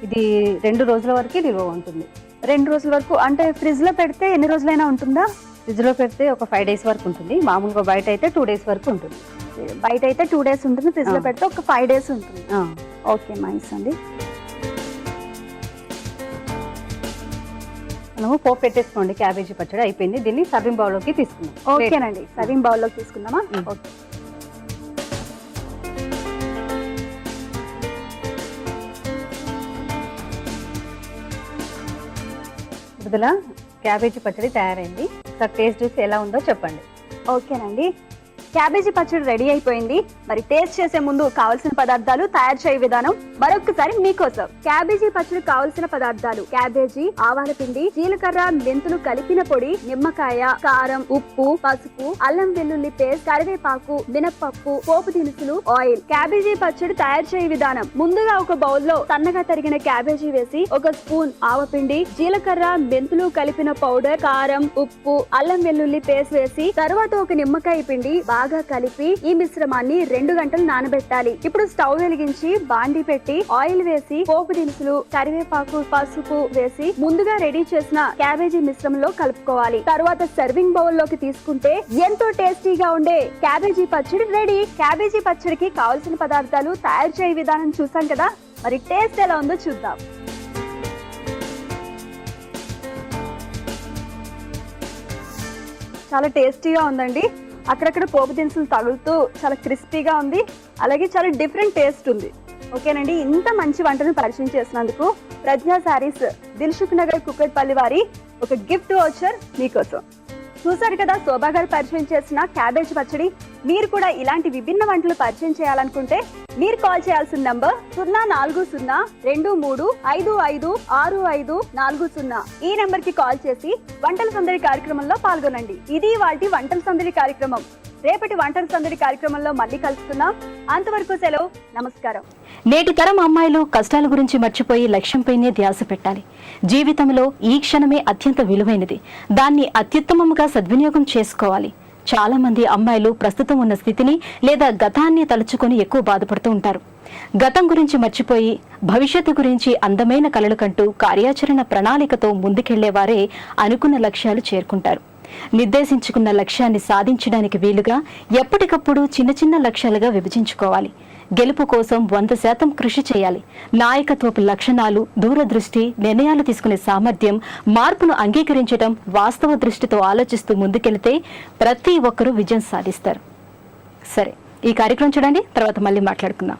ఇది 2 రోజుల వరకు నిల్వ ఉంటుంది. 2 రోజుల వరకు అంటే ఫ్రిడ్జ్ లో పెడితే ఎన్ని రోజులైనా ఉంటుందా? ఫ్రిడ్జ్ లో పెడితే ఒక 5 డేస్ వరకు ఉంటుంది. మామూలుగా బయట అయితే 2 డేస్ వరకు ఉంటుంది. బయట అయితే 2 డేస్ ఉంటుంది. ఫ్రిడ్జ్ లో పెడితే ఒక 5 డేస్ ఉంటుంది. ఓకే. నైస్ అండి. మనము పోపు పెట్టేసుకోండి. క్యాబేజీ పచ్చడి అయిపోయింది. దీన్ని సర్వింగ్ బౌల్లోకి తీసుకుందాం. ఓకేనండి. సర్వింగ్ బౌల్లోకి తీసుకుందామా? ఓకే. విడుదల క్యాబేజీ పచ్చడి తయారైంది. ఒకసారి టేస్ట్ చూసి ఎలా ఉందో చెప్పండి. ఓకేనండి. క్యాబేజీ పచ్చడి రెడీ అయిపోయింది. మరి టేస్ట్ చేసే ముందు కావాల్సిన పదార్థాలు, తయారు చేయ విధానం మరొకసారి మీకోసం. క్యాబేజీ పచ్చడి కావాల్సిన పదార్థాలు: క్యాబేజీ, ఆవాల పిండి, జీలకర్ర, మెంతులు కలిపిన పొడి, నిమ్మకాయ, కారం, ఉప్పు, పసుపు, అల్లం వెల్లుల్లి పేస్ట్, కరివేపాకు, మినప్పప్పు, పోపు దినుసులు, ఆయిల్. క్యాబేజీ పచ్చడి తయారు చేయ విధానం: ముందుగా ఒక బౌల్లో సన్నగా తరిగిన క్యాబేజీ వేసి 1 స్పూన్ ఆవపిండి, జీలకర్ర, మెంతులు కలిపిన పౌడర్, కారం, ఉప్పు, అల్లం వెల్లుల్లి పేస్ట్ వేసి తర్వాత ఒక నిమ్మకాయ పిండి బాగా కలిపి ఈ మిశ్రమాన్ని 2 గంటలు నానబెట్టాలి. ఇప్పుడు స్టవ్ వెలిగించి బాండి పెట్టి ఆయిల్ వేసి పోపు దినుసులు, కరివేపాకు, పసుపు వేసి ముందుగా రెడీ చేసిన క్యాబేజీ మిశ్రమంలో కలుపుకోవాలి. తర్వాత సర్వింగ్ బౌల్ లోకి తీసుకుంటే ఎంతో టేస్టీగా ఉండే క్యాబేజీ పచ్చడి రెడీ. క్యాబేజీ పచ్చడికి కావలసిన పదార్థాలు, తయారు చేయ విధానం చూసాం కదా. మరి టేస్ట్ ఎలా ఉందో చూద్దాం. చాలా టేస్టీగా ఉందండి. అక్కడక్కడ పోపు దినుసులు తగులుతూ చాలా క్రిస్పీగా ఉంది, అలాగే చాలా డిఫరెంట్ టేస్ట్ ఉంది. ఓకేనండి, ఇంత మంచి వంటను పరిచయం చేసినందుకు ప్రజ్ఞా శారీస్ దిల్సుఖ్ నగర్ కుక్కట్పల్లి వారి ఒక గిఫ్ట్ వోచర్ మీకోసం. చూసారు కదా శోభా గారు పరిచయం చేసిన క్యాబేజ్ పచ్చడి. మీరు కూడా ఇలాంటి విభిన్న వంటలు పరిచయం చేయాలనుకుంటే మీరు కాల్ చేయాల్సిన నంబర్ 040-23555540. ఈ నెంబర్ కి కాల్ చేసి వంటల సందడి కార్యక్రమంలో పాల్గొనండి. ఇది వాటి వంటల సందడి కార్యక్రమం. రేపటి వంటల సందడి కార్యక్రమంలో మళ్ళీ కలుసుకుందాం. అంతవరకు సెలవు, నమస్కారం. నేటి తరం అమ్మాయిలు కష్టాల గురించి మర్చిపోయి లక్ష్యంపైనే ధ్యాస పెట్టాలి. జీవితంలో ఈ క్షణమే అత్యంత విలువైనది. దాన్ని అత్యుత్తమంగా సద్వినియోగం చేసుకోవాలి. చాలా మంది అమ్మాయిలు ప్రస్తుతం ఉన్న స్థితిని లేదా గతాన్ని తలుచుకొని ఎక్కువ బాధపడుతూ ఉంటారు. గతం గురించి మర్చిపోయి భవిష్యత్తు గురించి అందమైన కలలు కంటూ కార్యాచరణ ప్రణాళికతో ముందుకెళ్లేవారే అనుకున్న లక్ష్యాలు చేరుకుంటారు. నిర్దేశించుకున్న లక్ష్యాన్ని సాధించడానికి వీలుగా ఎప్పటికప్పుడు చిన్న చిన్న లక్ష్యాలుగా విభజించుకోవాలి. గెలుపు కోసం 100% కృషి చేయాలి. నాయకత్వపు లక్షణాలు, దూరదృష్టి, నిర్ణయాలు తీసుకునే సామర్థ్యం, మార్పును అంగీకరించడం, వాస్తవ దృష్టితో ఆలోచిస్తూ ముందుకెళ్తే ప్రతి ఒక్కరూ విజయం సాధిస్తారు. సరే, ఈ కార్యక్రమం చూడండి, తర్వాత మళ్ళీ మాట్లాడుకుందాం.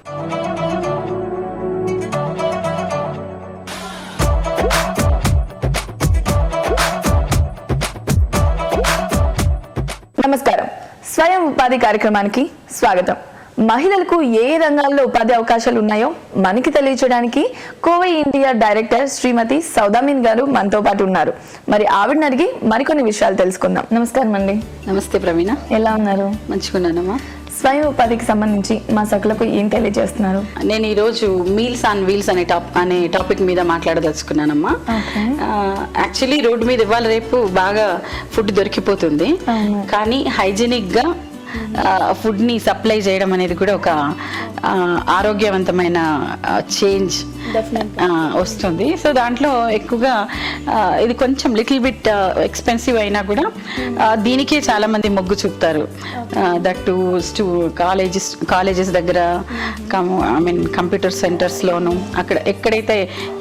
నమస్కారం. స్వయం ఉపాధి కార్యక్రమానికి స్వాగతం. మహిళలకు ఏ రంగాల్లో ఉపాధి అవకాశాలు ఉన్నాయో మనకి తెలియజేయడానికి కోవై ఇండియా డైరెక్టర్ శ్రీమతి సౌదామిన్ గారు మనతో పాటు ఉన్నారు. మరి ఆవిడని అడిగి మరికొన్ని విషయాలు తెలుసుకుందాం. నమస్కారం అండి. నమస్తే ప్రవీణ, ఎలా ఉన్నారు? మంచిగున్నానమ్మా. స్వయం ఉపాధికి సంబంధించి మా సకులకు ఏం తెలియజేస్తున్నారు? నేను ఈరోజు మీల్స్ ఆన్ వీల్స్ అనే టాపిక్ మీద మాట్లాడదలుచుకున్నానమ్మా. యాక్చువల్లీ రోడ్డు మీద ఇవాళ రేపు బాగా ఫుడ్ దొరికిపోతుంది, కానీ హైజీనిక్ గా ఫుడ్ ని సప్లై చేయడం అనేది కూడా ఒక ఆరోగ్యవంతమైన చేంజ్ వస్తుంది. సో దాంట్లో ఎక్కువగా ఇది కొంచెం లిటిల్ బిట్ ఎక్స్పెన్సివ్ అయినా కూడా దీనికే చాలా మంది మొగ్గు చూపుతారు. దట్ టు కాలేజెస్ దగ్గర, ఐ మీన్ కంప్యూటర్ సెంటర్స్లోను, అక్కడ ఎక్కడైతే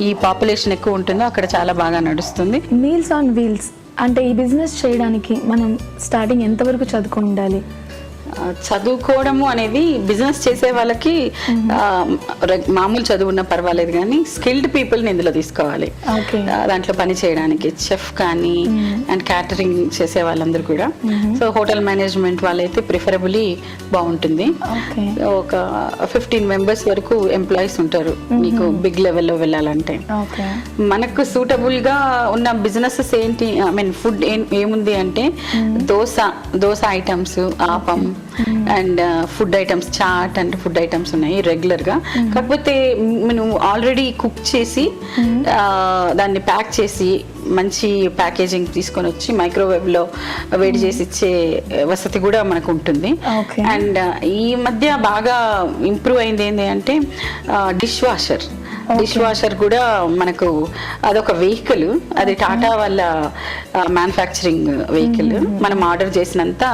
ఈ పాపులేషన్ ఎక్కువ ఉంటుందో అక్కడ చాలా బాగా నడుస్తుంది. మీల్స్ ఆన్ వీల్స్ అంటే ఈ బిజినెస్ చేయడానికి మనం స్టార్టింగ్ ఎంతవరకు చదువుకుని ఉండాలి? చదువుకోవడము అనేది బిజినెస్ చేసే వాళ్ళకి మామూలు చదువు ఉన్నా పర్వాలేదు, కానీ స్కిల్డ్ పీపుల్ని ఇందులో తీసుకోవాలి. దాంట్లో పని చేయడానికి చెఫ్ కానీ అండ్ క్యాటరింగ్ చేసే వాళ్ళందరూ కూడా. సో హోటల్ మేనేజ్మెంట్ వాళ్ళైతే ప్రిఫరబుల్లీ బాగుంటుంది. ఒక 15 members వరకు ఎంప్లాయీస్ ఉంటారు మీకు బిగ్ లెవెల్లో వెళ్ళాలంటే. మనకు సూటబుల్ గా ఉన్న బిజినెసెస్ ఏంటి, ఐ మీన్ ఫుడ్ ఏముంది అంటే dosa items, appam and food items, chaat and food items ఉన్నాయి రెగ్యులర్ గా. కాకపోతే మనం ఆల్రెడీ కుక్ చేసి దాన్ని ప్యాక్ చేసి మంచి ప్యాకేజింగ్ తీసుకొని వచ్చి మైక్రోవేవ్ లో వేడి చేసి ఇచ్చే వసతి కూడా మనకు ఉంటుంది. అండ్ ఈ మధ్య బాగా ఇంప్రూవ్ అయింది ఏంటి అంటే డిష్ వాషర్ కూడా మనకు అదొక వెహికల్, అది టాటా వాళ్ళ మ్యానుఫ్యాక్చరింగ్ వెహికల్. మనం ఆర్డర్ చేసినంత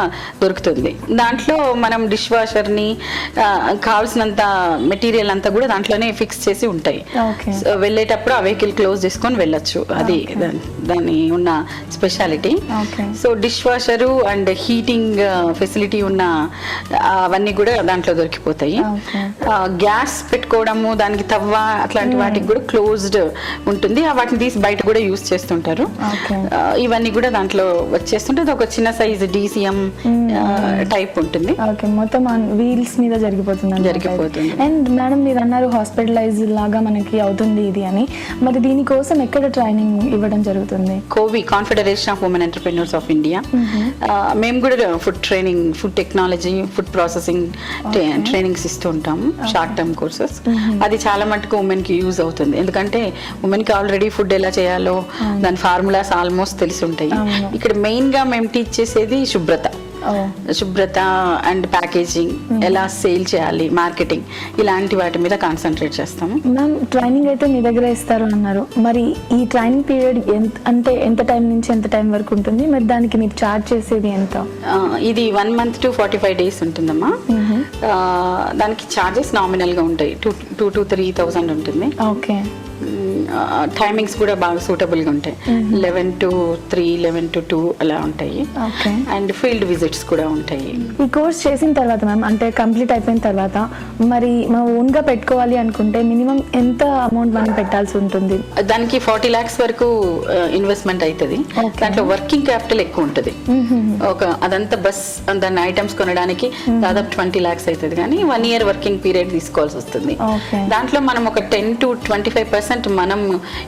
దొరుకుతుంది. దాంట్లో మనం డిష్ వాషర్ని కావాల్సినంత మెటీరియల్ అంతా కూడా దాంట్లోనే ఫిక్స్ చేసి ఉంటాయి. వెళ్ళేటప్పుడు ఆ వెహికల్ క్లోజ్ చేసుకొని వెళ్ళొచ్చు. అది దాని ఉన్న speciality. So dish washer and heating facility ఉన్న అవన్నీ కూడా దాంట్లో దొరికిపోతాయి. గ్యాస్ పెట్టుకోవడము, దానికి తవ్వ, అట్లాంటి వాటికి కూడా క్లోజ్డ్ ఉంటుంది. వాటిని తీసి బయట కూడా యూజ్ చేస్తుంటారు. ఇవన్నీ కూడా దాంట్లో వచ్చేస్తుంటే ఒక చిన్న సైజ్ DCM టైప్ ఉంటుంది. మొత్తం వీల్స్ మీద జరిగిపోతుంది. అండ్ మేడం మీరు అన్నారు హాస్పిటలైజ్ లాగా మనకి అవుతుంది ఇది అని, మరి దీనికోసం ఎక్కడ ట్రైనింగ్ ఇవ్వడం జరుగుతుంది? కోవి, confederation of women entrepreneurs of India. మేము కూడా food training, food technology, food processing trainings ఇస్తూ ఉంటాము, షార్ట్ టర్మ్ కోర్సెస్. అది చాలా మటుకు ఉమెన్ కి యూజ్ అవుతుంది. ఎందుకంటే ఉమెన్ కి ఆల్రెడీ ఫుడ్ ఎలా చేయాలో దాని ఫార్ములాస్ ఆల్మోస్ట్ తెలిసి ఉంటాయి. ఇక్కడ మెయిన్ గా మేము టీచ్ చేసేది శుభ్రత అండ్ ప్యాకేజింగ్, ఎలా సేల్ చేయాలి, మార్కెటింగ్, ఇలాంటి వాటి మీద కాన్సన్ట్రేట్ చేస్తాము. మ్యామ్ ట్రైనింగ్ అయితే మీ దగ్గర ఇస్తారు అన్నారు, మరి ఈ ట్రైనింగ్ పీరియడ్ ఎంత టైం నుంచి ఎంత టైం వరకు ఉంటుంది? మరి దానికి మీరు చార్జ్ చేసేది ఎంత? ఇది 1 month to 45 days ఉంటుందమ్మా. దానికి చార్జెస్ నామినల్ గా ఉంటాయి. 2,000 to 3,000 ఉంటుంది. ఓకే. టైమింగ్స్ కూడా బాగా సూటబుల్గా ఉంటాయి. 11 to 3, 11 to 2 అలా ఉంటాయి. అండ్ ఫీల్డ్ విజిట్స్ కూడా ఉంటాయి. ఈ కోర్స్ చేసిన తర్వాత మ్యామ్, అంటే కంప్లీట్ అయిపోయిన తర్వాత మరి మనం ఓన్గా పెట్టుకోవాలి అనుకుంటే మినిమం ఎంత అమౌంట్ మనం పెట్టాల్సి ఉంటుంది? దానికి 40 lakhs వరకు ఇన్వెస్ట్మెంట్ అవుతుంది. దాంట్లో వర్కింగ్ క్యాపిటల్ ఎక్కువ ఉంటుంది. అదంతా బస్ దాని ఐటమ్స్ కొనడానికి దాదాపు 20 lakhs అవుతుంది. కానీ 1 year వర్కింగ్ పీరియడ్ తీసుకోవాల్సి వస్తుంది. దాంట్లో మనం ఒక 10 to 25% మనం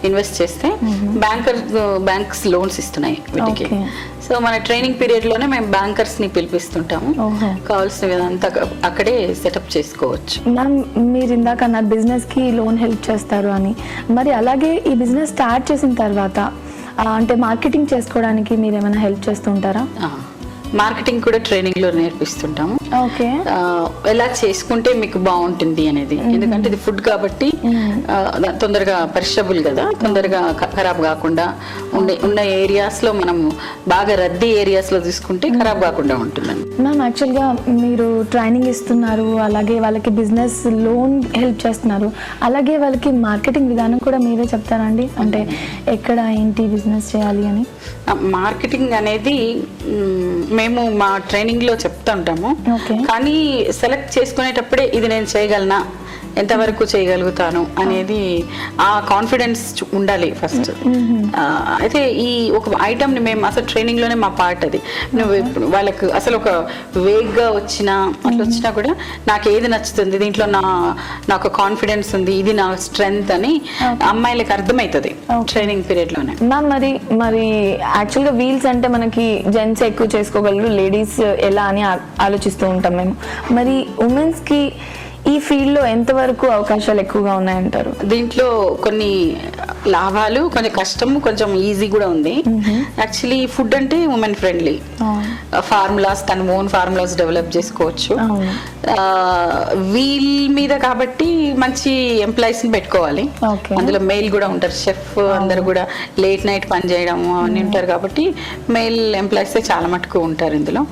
ఇన్వెస్ట్ చేస్తే బ్యాంక్స్ లోన్స్ ఇస్తున్నాయి వీటికి. సో మన ట్రైనింగ్ పీరియడ్ లోనే మేము బ్యాంకర్స్ ని పిలిపిస్తుంటాము. కావాల్సిన విధంతా అక్కడే సెటప్ చేసుకోవచ్చు. మ్యామ్, మీరు ఇందాక అన్నారు బిజినెస్ కి లోన్ హెల్ప్ చేస్తారు అని. మరి అలాగే ఈ బిజినెస్ స్టార్ట్ చేసిన తర్వాత అంటే మార్కెటింగ్ చేసుకోవడానికి మీరు ఏమైనా హెల్ప్ చేస్తుంటారా? మార్కెటింగ్ కూడా ట్రైనింగ్ లో నేర్పిస్తుంటాము. ఎలా చేసుకుంటే మీకు బాగుంటుంది అనేది. ఎందుకంటే ఇది ఫుడ్ కాబట్టి తొందరగా పరిషబుల్ కదా, తొందరగా ఖరాబ్ కాకుండా ఉన్న ఏరియాస్ లో మనము బాగా రద్దీ ఏరియాస్ లో తీసుకుంటే ఖరాబ్ కాకుండా ఉంటుందండి. మ్యామ్, యాక్చువల్గా మీరు ట్రైనింగ్ ఇస్తున్నారు, అలాగే వాళ్ళకి బిజినెస్ లోన్ హెల్ప్ చేస్తున్నారు, అలాగే వాళ్ళకి మార్కెటింగ్ విధానం కూడా మీరే చెప్తారా అండి? అంటే ఎక్కడ ఏంటి బిజినెస్ చేయాలి అని. మార్కెటింగ్ అనేది మేము మా ట్రైనింగ్ లో చెప్తుంటాము. కానీ సెలెక్ట్ చేసుకునేటప్పుడే ఇది నేను చేయగలనా, ఎంతవరకు చేయగలుగుతాను అనేది ఆ కాన్ఫిడెన్స్ ఉండాలి ఫస్ట్. అయితే ఈ ఒక ఐటమ్ని మేము అసలు ట్రైనింగ్లోనే మా పార్ట్ అది. నువ్వు వాళ్ళకు అసలు ఒక వేగ్గా వచ్చినా అట్లా వచ్చినా కూడా నాకు ఏది నచ్చుతుంది, దీంట్లో నాకు కాన్ఫిడెన్స్ ఉంది, ఇది నా స్ట్రెంగ్త్ అని అమ్మాయిలకు అర్థమవుతుంది ట్రైనింగ్ పీరియడ్లోనే. మ్యామ్, మరి యాక్చువల్గా వీల్స్ అంటే మనకి జెంట్స్ ఎక్కువ చేసుకోగలరు, లేడీస్ ఎలా అని ఆలోచిస్తూ ఉంటాం మేము. మరి ఉమెన్స్కి ఈ ఫీల్డ్లో ఎంతవరకు అవకాశాలు ఎక్కువగా ఉన్నాయంటారు? దీంట్లో కొన్ని లాభాలు, కొంచెం కష్టము, కొంచెం ఈజీ కూడా ఉంది. యాక్చువల్లీ ఫుడ్ అంటే ఉమెన్ ఫ్రెండ్లీ. ఫార్ములాస్, తన ఓన్ ఫార్ములాస్ డెవలప్ చేసుకోవచ్చు. వీల్ మీద కాబట్టి మంచి ఎంప్లాయీస్ ని పెట్టుకోవాలి. అందులో మెయిల్ కూడా ఉంటారు, షెఫ్ అందరు కూడా లేట్ నైట్ పని చేయడం అవన్నీ ఉంటారు కాబట్టి మెయిల్ ఎంప్లాయీస్ చాలా మటుకు ఉంటారు ఇందులో.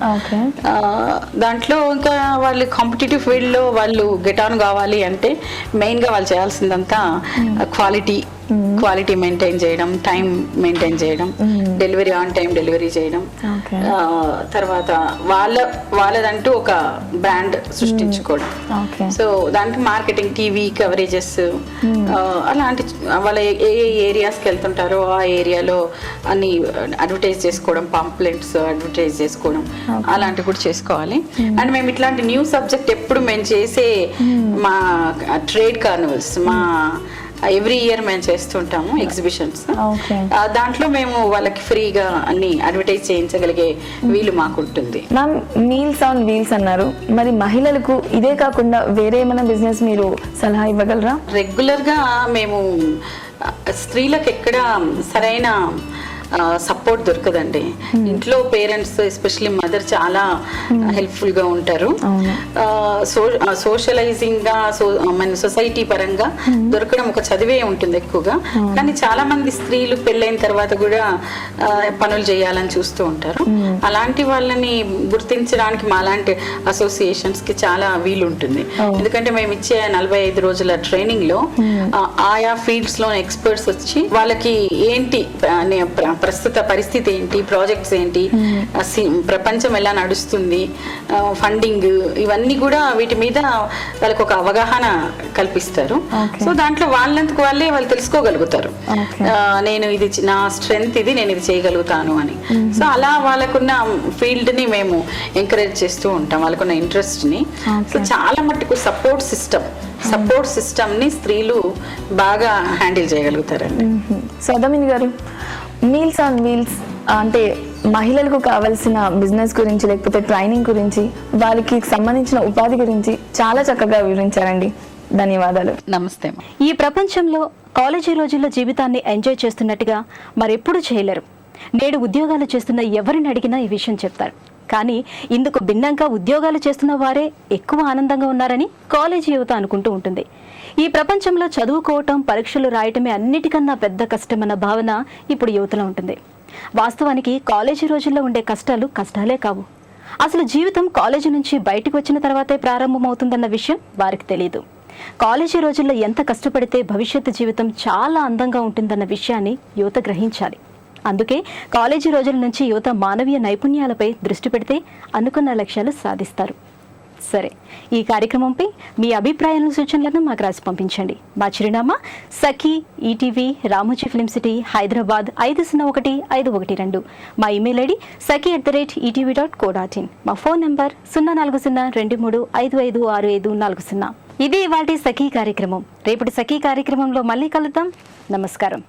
దాంట్లో ఇంకా వాళ్ళు కాంపిటేటివ్ ఫీల్డ్ లో వాళ్ళు గెట్ ఆన్ కావాలి అంటే మెయిన్ గా వాళ్ళు చేయాల్సిందంతా క్వాలిటీ మెయింటైన్ చేయడం, టైం మెయింటైన్ చేయడం, డెలివరీ ఆన్ టైం డెలివరీ చేయడం, తర్వాత వాళ్ళదంటూ ఒక బ్రాండ్ సృష్టించుకోవడం. సో దానికి మార్కెటింగ్, టీవీ కవరేజెస్, అలాంటి వాళ్ళ ఏ ఏరియాస్కి వెళ్తుంటారో ఆ ఏరియాలో అన్ని అడ్వర్టైజ్ చేసుకోవడం, పాంప్లెట్స్ అడ్వర్టైజ్ చేసుకోవడం, అలాంటివి కూడా చేసుకోవాలి. అండ్ మేము ఇట్లాంటి న్యూ సబ్జెక్ట్ ఎప్పుడు మేము చేసే మా ట్రేడ్ కార్నివల్స్, మా ఎవ్రీ ఇయర్ మేము చేస్తుంటాము ఎగ్జిబిషన్స్. దాంట్లో మేము వాళ్ళకి ఫ్రీగా అన్ని అడ్వర్టైజ్ చేయించగలిగే వీలు మాకు ఉంటుంది. మ్యామ్, మీల్స్ ఆన్ వీల్స్ అన్నారు, మరి మహిళలకు ఇదే కాకుండా వేరే ఏమైనా బిజినెస్ మీరు సలహా ఇవ్వగలరా? రెగ్యులర్ గా మేము స్త్రీలకు ఎక్కడ సరైన సపోర్ట్ దొరకదండి. ఇంట్లో పేరెంట్స్ ఎస్పెషల్లీ మదర్ చాలా హెల్ప్ఫుల్ గా ఉంటారు. సోషలైజింగ్ గా మన సొసైటీ పరంగా దొరకడం ఒక చదివే ఉంటుంది ఎక్కువగా. కానీ చాలా మంది స్త్రీలు పెళ్ళైన తర్వాత కూడా పనులు చేయాలని చూస్తూ ఉంటారు. అలాంటి వాళ్ళని గుర్తించడానికి మాలాంటి అసోసియేషన్స్ కి చాలా వీలు ఉంటుంది. ఎందుకంటే మేము ఇచ్చే 45 రోజుల ట్రైనింగ్ లో ఆయా ఫీల్డ్స్ లో ఎక్స్పర్ట్స్ వచ్చి వాళ్ళకి ఏంటి ప్రస్తుత పరిస్థితి ఏంటి, ప్రాజెక్ట్స్ ఏంటి, ప్రపంచం ఎలా నడుస్తుంది, ఫండింగ్, ఇవన్నీ కూడా వీటి మీద వాళ్ళకి ఒక అవగాహన కల్పిస్తారు. సో దాంట్లో వాళ్ళంతకు వాళ్ళే వాళ్ళు తెలుసుకోగలుగుతారు, నేను ఇది నా స్ట్రెంగ్త్, ఇది నేను ఇది చేయగలుగుతాను అని. సో అలా వాళ్ళకున్న ఫీల్డ్ ని మేము ఎంకరేజ్ చేస్తూ ఉంటాం, వాళ్ళకున్న ఇంట్రెస్ట్ ని. సో చాలా మట్టుకు సపోర్ట్ సిస్టమ్ ని స్త్రీలు బాగా హ్యాండిల్ చేయగలుగుతారండి. సౌదామిని గారు, మీల్స్ ఆన్ వీల్స్ అంటే మహిళలకు కావాల్సిన బిజినెస్ గురించి, లేకపోతే ట్రైనింగ్ గురించి, వారికి సంబంధించిన ఉపాధి గురించి చాలా చక్కగా వివరించారండి. ధన్యవాదాలు. నమస్తే. ఈ ప్రపంచంలో కాలేజీ రోజుల్లో జీవితాన్ని ఎంజాయ్ చేస్తున్నట్టుగా మరెప్పుడు చేయలేరు. నేడు ఉద్యోగాలు చేస్తున్న ఎవరిని అడిగినా ఈ విషయం చెప్తారు. కానీ ఇందుకు భిన్నంగా ఉద్యోగాలు చేస్తున్న వారే ఎక్కువ ఆనందంగా ఉన్నారని కాలేజీ యువత అనుకుంటూ ఉంటుంది. ఈ ప్రపంచంలో చదువుకోవటం, పరీక్షలు రాయటమే అన్నిటికన్నా పెద్ద కష్టమన్న భావన ఇప్పుడు యువతలో ఉంటుంది. వాస్తవానికి కాలేజీ రోజుల్లో ఉండే కష్టాలు కష్టాలే కావు. అసలు జీవితం కాలేజీ నుంచి బయటకు వచ్చిన తర్వాతే ప్రారంభమవుతుందన్న విషయం వారికి తెలియదు. కాలేజీ రోజుల్లో ఎంత కష్టపడితే భవిష్యత్తు జీవితం చాలా అందంగా ఉంటుందన్న విషయాన్ని యువత గ్రహించాలి. అందుకే కాలేజీ రోజుల నుంచి యువత మానవీయ నైపుణ్యాలపై దృష్టి పెడితే అనుకున్న లక్ష్యాలు సాధిస్తారు. సరే, ఈ కార్యక్రమంపై మీ అభిప్రాయాలను, సూచనలను మాకు రాసి పంపించండి. మా చిరునామా Sakhi ETV, Ramoji film city, Hyderabad 501512. మా ఇమెయిల్ ఐడి saki@etv.co.in. మా ఫోన్ నంబర్ 04023556540. ఇది ఇవాల్టి సఖీ కార్యక్రమం. రేపటి సఖీ కార్యక్రమంలో మళ్ళీ కలుద్దాం. నమస్కారం.